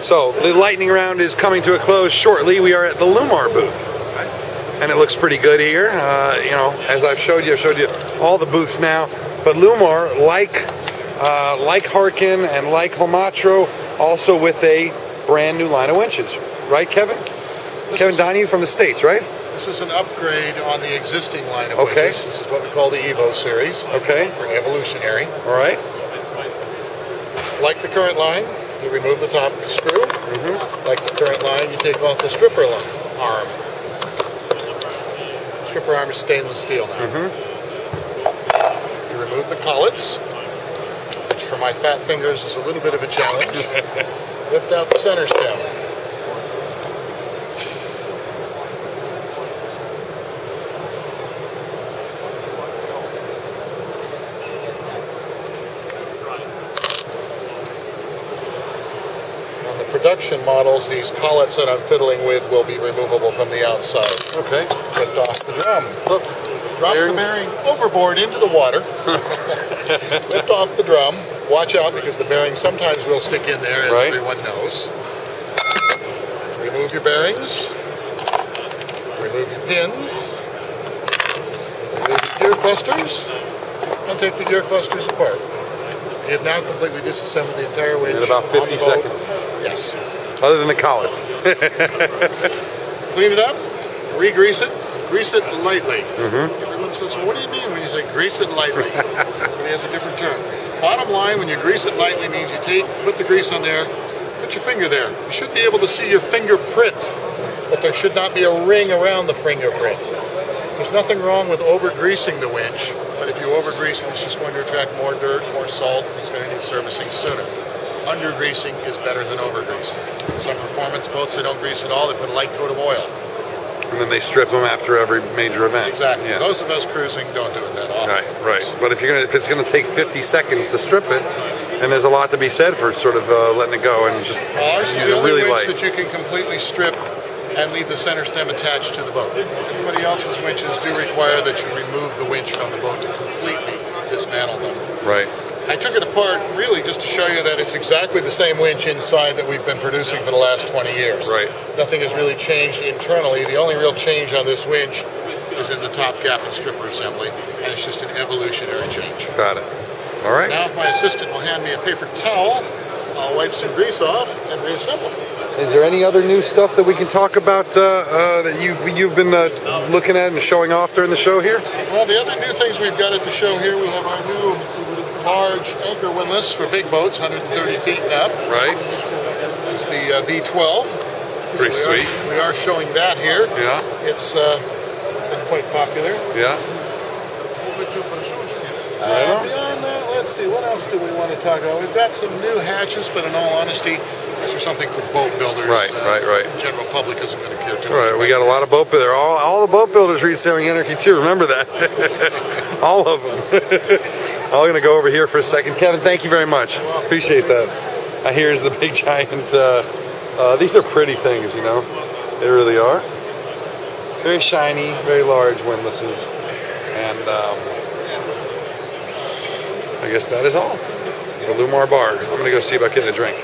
So the lightning round is coming to a close shortly. We are at the Lewmar booth, and it looks pretty good here. You know, as I've showed you all the booths now. But Lewmar, like Harkin and like Homatro, also with a brand new line of winches, right, Kevin? Kevin Donahue from the States, right? This is an upgrade on the existing line of winches. This is what we call the Evo series. Okay. For evolutionary. All right. Like the current line, you remove the top screw. Like the current line, you take off the stripper arm. Stripper arm is stainless steel now. You remove the collets, which for my fat fingers is a little bit of a challenge. Lift out the center stem. On the production models, these collets that I'm fiddling with will be removable from the outside. Okay. Lift off the drum. Drop the bearing overboard into the water. Lift off the drum. Watch out because the bearing sometimes will stick in there, as everyone knows. Remove your bearings. Remove your pins. Remove your gear clusters. And take the gear clusters apart. You have now completely disassembled the entire winch. In about 50 seconds. Yes. Other than the collets. Clean it up. Re-grease it. Grease it lightly. Everyone says, well, what do you mean when you say grease it lightly? Everybody has a different term. Bottom line, when you grease it lightly means you put the grease on there, put your finger there. You should be able to see your fingerprint, but there should not be a ring around the fingerprint. There's nothing wrong with over-greasing the winch, but if you over-grease it, it's just going to attract more dirt, more salt. It's going to need servicing sooner. Under-greasing is better than over-greasing. Some performance boats, they don't grease at all. They put a light coat of oil. And then they strip them after every major event. Exactly. Yeah. Those of us cruising don't do it that often. Right. But if it's going to take 50 seconds to strip it, and there's a lot to be said for sort of letting it go and just use it really light. That you can completely strip and leave the center stem attached to the boat. Everybody else's winches do require that you remove the winch from the boat to completely dismantle them. Right. I took it apart really just to show you that it's exactly the same winch inside that we've been producing for the last 20 years. Right. Nothing has really changed internally. The only real change on this winch is in the top gap and stripper assembly, and it's just an evolutionary change. Got it. All right. Now if my assistant will hand me a paper towel, I'll wipe some grease off and reassemble. Is there any other new stuff that we can talk about that you've been looking at and showing off during the show here? Well, the other new things we've got at the show here, we have our new large anchor windlass for big boats, 130 feet and up. Right. It's the V12. Pretty sweet. We are showing that here. Yeah. It's been quite popular. Yeah. Beyond that, let's see, what else do we want to talk about? We've got some new hatches, but in all honesty, these are something for boat builders. Right. The general public isn't going to care too much. Right, we got a lot of boat builders. All the boat builders read Sailing Anarchy too. Remember that. All of them. I'm going to go over here for a second. Kevin, thank you very much. Appreciate that. Here's the big giant. These are pretty things, you know. They really are. Very shiny, very large windlasses. And I guess that is all. The Lewmar bar. I'm going to go see about getting a drink.